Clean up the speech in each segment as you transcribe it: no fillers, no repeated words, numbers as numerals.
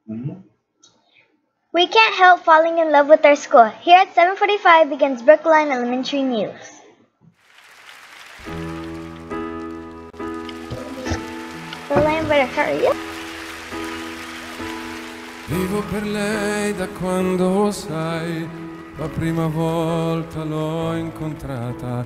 Mhm. We can't help falling in love with our school. Here at 7:45 begins Brookline Elementary News. Brookline, better hurry up. Vivo per lei da quando, sai, la prima volta l'ho incontrata.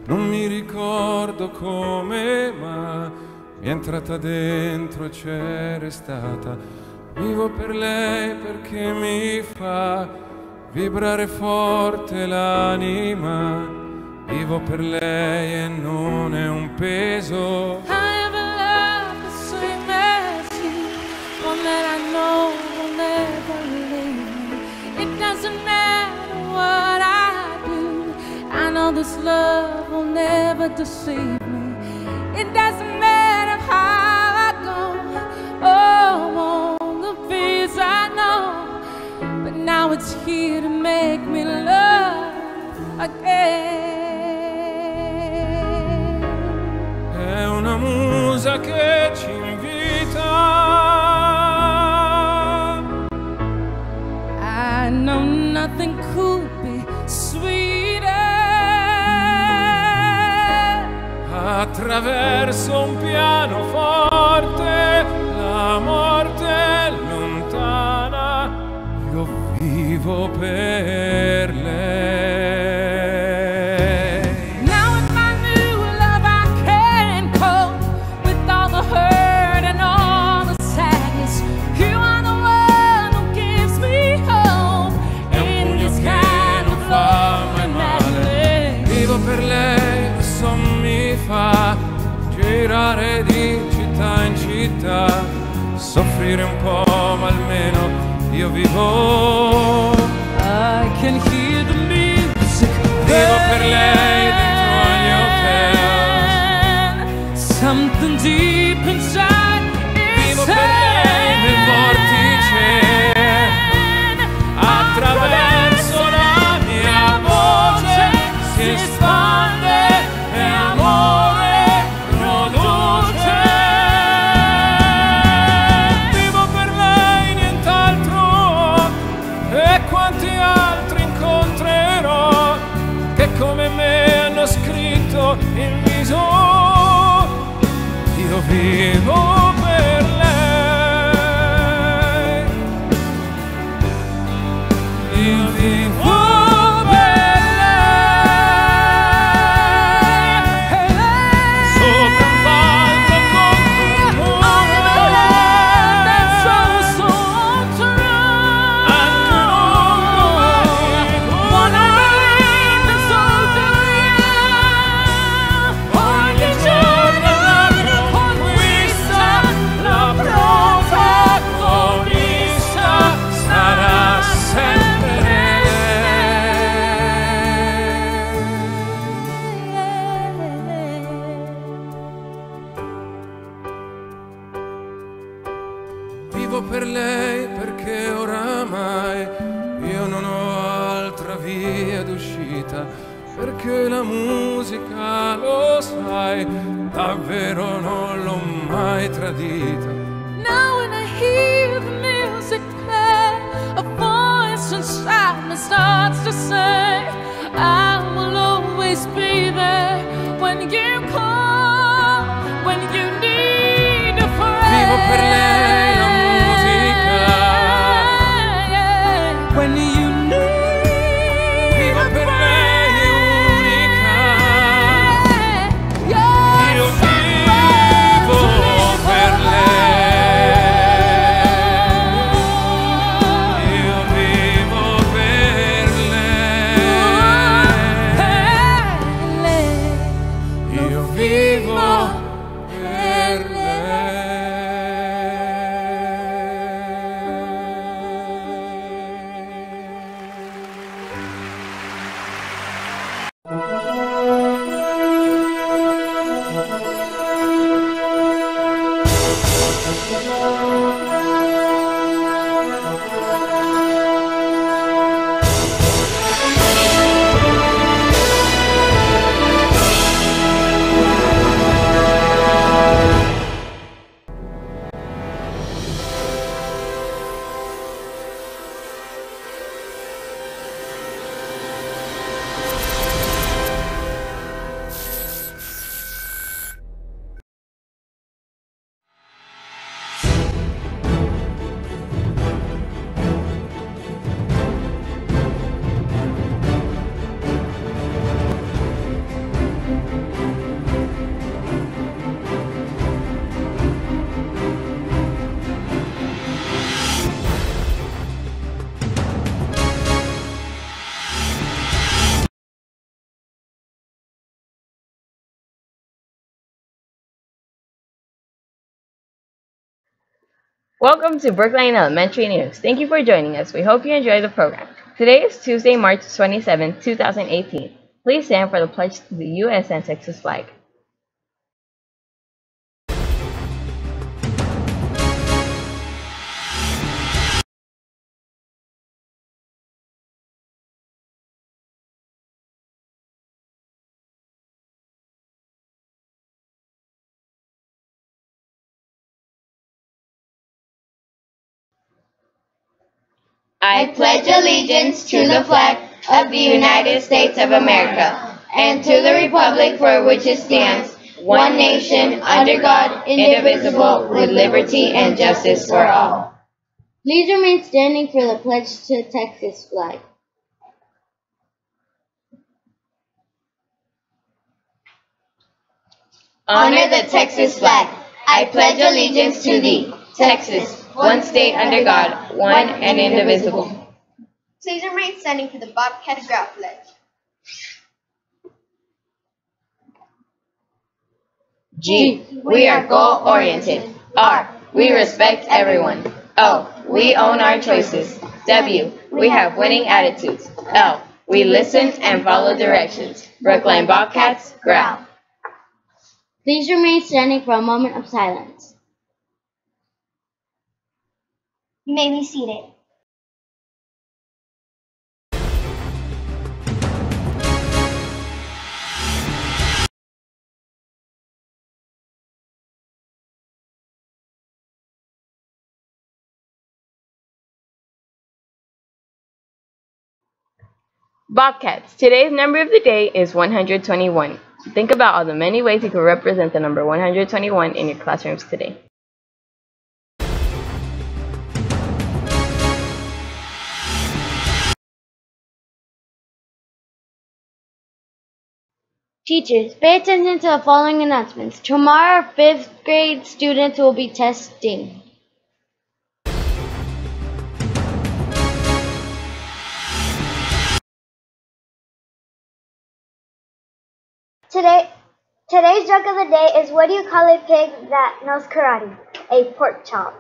Non mi ricordo come, ma mi è entrata dentro e c'è restata. Vivo per lei perché mi fa vibrare forte l'anima. Vivo per lei e non è un peso. I have a love the same as you, one that I know will never leave me. It doesn't matter what I do, I know this love will never deceive me. It doesn't matter how I go, oh, on the peace I know, but now it's here to make me love again. È una musa che ci invita. I know nothing could be sweeter. Attraverso un pianoforte, la morte è lontana. Io vivo per lei. Now with my new love I can cope with all the hurt and all the sadness. You are the one who gives me hope in this kind of love and madness. Vivo per lei, questo mi fa girare di città in città, soffrire un po' ma almeno io vivo. I can hear the music. Vivo per lei dentro ogni hotel. Something deep inside is Vivo per lei nel vortice. Attraverso la mia voce si espande e amore produce. Vivo per lei, nient'altro. E quanti altri incontrerò che come me hanno scritto in viso. Io vivo per lei. Io vivo per lei. Sopra un palco contro un muro. Anche un ogni giorno la conquista, la protagonista sarà sempre lei. Vivo per lei perché oramai io non ho altra via d'uscita, perché la musica, lo sai, davvero non l'ho mai tradita. Now when I hear the music play, a voice inside me starts to say, I will always be there when you call, when you need a friend. Vivo per lei la musica. When you need Vivo a per friend. lei unica. You're Io someone vivo to live per for. lei. Io vivo per lei. Io vivo per Welcome to Brookline Elementary News. Thank you for joining us. We hope you enjoy the program. Today is Tuesday, March 27, 2018. Please stand for the pledge to the U.S. and Texas flag. I pledge allegiance to the flag of the United States of America and to the republic for which it stands, one nation, under God, indivisible, with liberty and justice for all. Please remain standing for the pledge to the Texas flag. Honor the Texas flag. I pledge allegiance to thee, Texas, one state under God, one and indivisible. Please remain standing for the Bobcat Grout Pledge. G. We are goal-oriented. R. We respect everyone. O. We own our choices. W. We have winning attitudes. L. We listen and follow directions. Brookline Bobcats, growl. Please remain standing for a moment of silence. You may be seated. Bobcats. Today's number of the day is 121. Think about all the many ways you could represent the number 121 in your classrooms today. Teachers, pay attention to the following announcements. Tomorrow, 5th grade students will be testing. Today's joke of the day is, what do you call a pig that knows karate? A pork chop.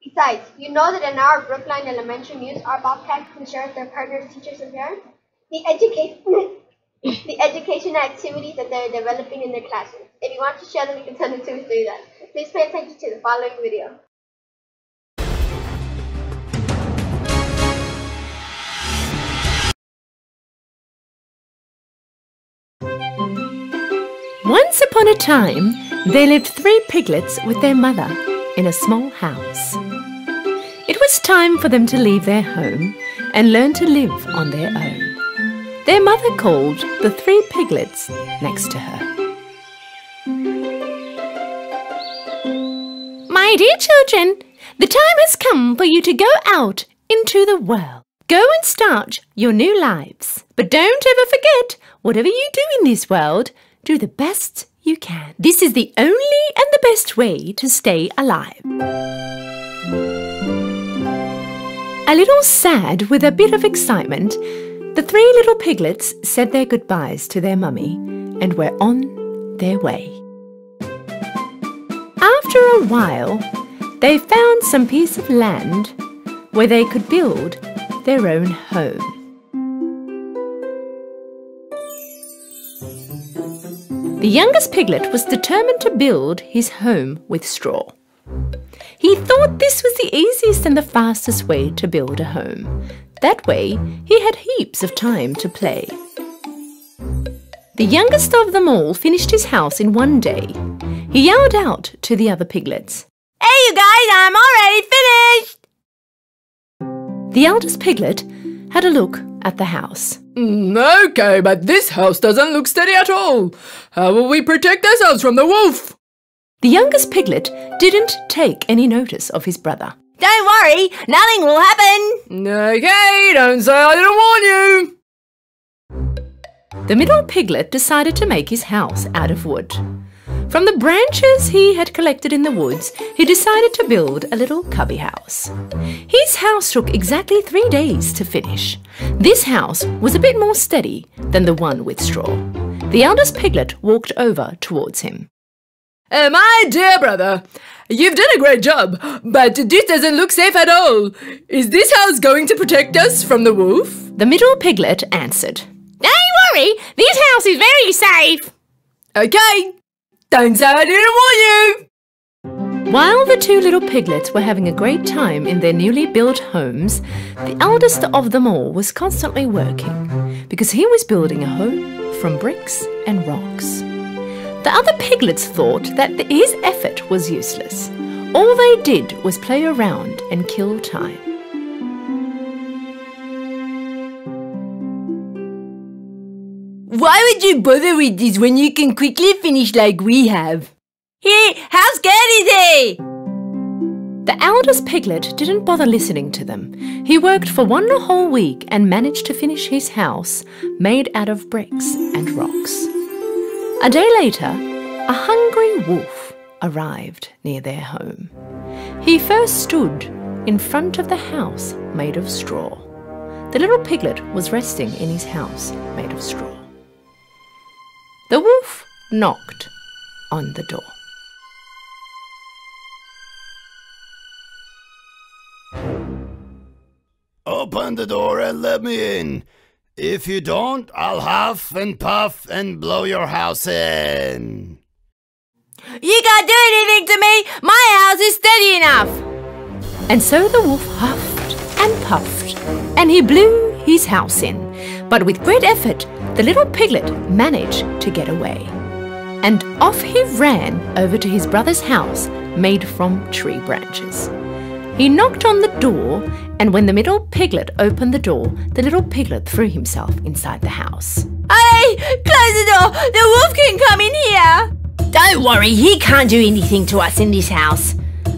Besides, you know that in our Brookline Elementary News, our Bobcats can share with their partners, teachers, and parents the education activities that they're developing in their classrooms. If you want to share them, you can send them to us through that. Please pay attention to the following video. Once upon a time, there lived 3 piglets with their mother in a small house. It was time for them to leave their home and learn to live on their own. Their mother called the 3 piglets next to her. My dear children, the time has come for you to go out into the world. Go and start your new lives. But don't ever forget, whatever you do in this world, do the best you can. This is the only and the best way to stay alive. A little sad with a bit of excitement, the 3 little piglets said their goodbyes to their mummy and were on their way. After a while, they found some piece of land where they could build their own home. The youngest piglet was determined to build his home with straw. He thought this was the easiest and the fastest way to build a home. That way, he had heaps of time to play. The youngest of them all finished his house in one day. He yelled out to the other piglets, "Hey you guys, I'm already finished!" The eldest piglet had a look at the house. Okay, but this house doesn't look steady at all. How will we protect ourselves from the wolf? The youngest piglet didn't take any notice of his brother. Don't worry, nothing will happen. Okay, don't say I didn't warn you. The middle piglet decided to make his house out of wood. From the branches he had collected in the woods, he decided to build a little cubby house. His house took exactly 3 days to finish. This house was a bit more steady than the one with straw. The eldest piglet walked over towards him. My dear brother, you've done a great job, but this doesn't look safe at all. Is this house going to protect us from the wolf? The middle piglet answered, Don't worry, this house is very safe. Okay, thanks, I didn't warn you. While the 2 little piglets were having a great time in their newly built homes, the eldest of them all was constantly working because he was building a home from bricks and rocks. The other piglets thought that his effort was useless. All they did was play around and kill time. Why would you bother with this when you can quickly finish like we have? Hey, how scared is he? The eldest piglet didn't bother listening to them. He worked for 1 whole week and managed to finish his house made out of bricks and rocks. A day later, a hungry wolf arrived near their home. He first stood in front of the house made of straw. The little piglet was resting in his house made of straw. The wolf knocked on the door. Open the door and let me in. If you don't, I'll huff and puff and blow your house in. You can't do anything to me. My house is steady enough. And so the wolf huffed and puffed, and he blew his house in. But with great effort, the little piglet managed to get away. And off he ran over to his brother's house made from tree branches. He knocked on the door, and when the middle piglet opened the door, the little piglet threw himself inside the house. Hey, close the door. The wolf can come in here. Don't worry, he can't do anything to us in this house.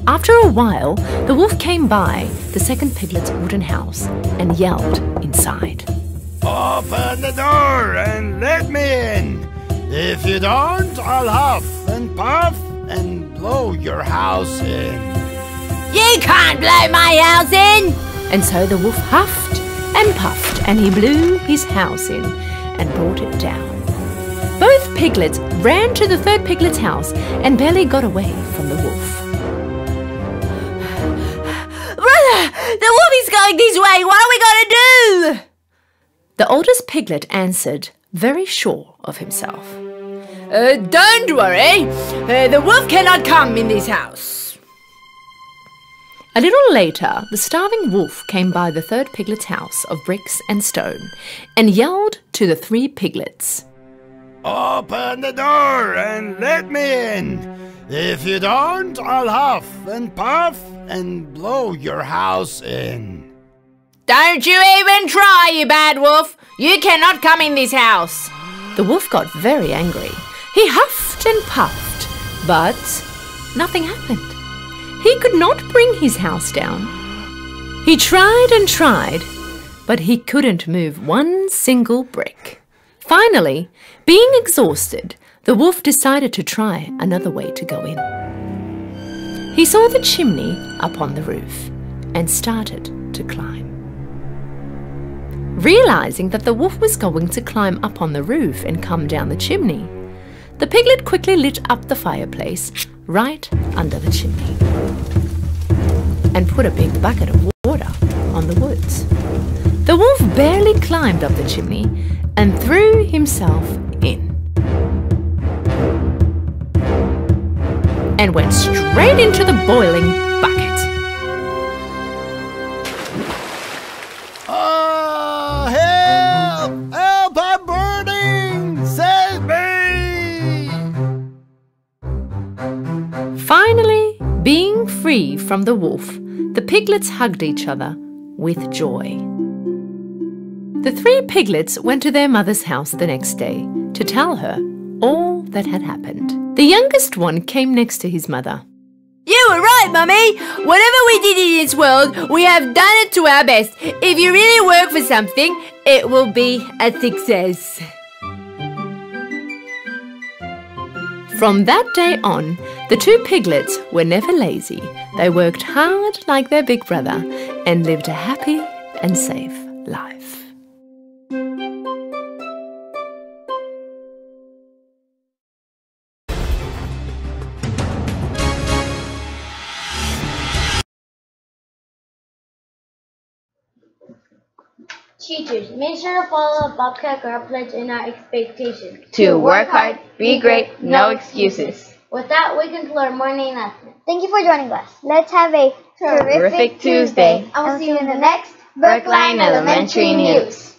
After a while, the wolf came by the second piglet's wooden house and yelled inside. Open the door and let me in. If you don't, I'll huff and puff and blow your house in. You can't blow my house in. And so the wolf huffed and puffed, and he blew his house in and brought it down. Both piglets ran to the third piglet's house and barely got away from the wolf. Brother, the wolf is going this way. What are we going to do? The oldest piglet answered, very sure of himself. Don't worry. The wolf cannot come in this house. A little later, the starving wolf came by the third piglet's house of bricks and stone and yelled to the 3 piglets. Open the door and let me in. If you don't, I'll huff and puff and blow your house in. Don't you even try, you bad wolf. You cannot come in this house. The wolf got very angry. He huffed and puffed, but nothing happened. He could not bring his house down. He tried and tried, but he couldn't move 1 single brick. Finally, being exhausted, the wolf decided to try another way to go in. He saw the chimney up on the roof and started to climb. Realizing that the wolf was going to climb up on the roof and come down the chimney, the piglet quickly lit up the fireplace right under the chimney and put a big bucket of water on the woods. The wolf barely climbed up the chimney and threw himself in and went straight into the boiling bucket. Help! Help! I'm burning! Save me! Finally, being free from the wolf, the piglets hugged each other with joy. The 3 piglets went to their mother's house the next day to tell her all that had happened. The youngest one came next to his mother. You were right, Mummy. Whatever we did in this world, we have done it to our best. If you really work for something, it will be a success. From that day on, the two piglets were never lazy. They worked hard like their big brother and lived a happy and safe life. Teachers, make sure to follow the Bobcat Girl Pledge in our expectations. To work hard, be great, no excuses. With that, we conclude our morning lesson. Thank you for joining us. Let's have a Terrific Tuesday. And we'll see you in the next Brookline Elementary News.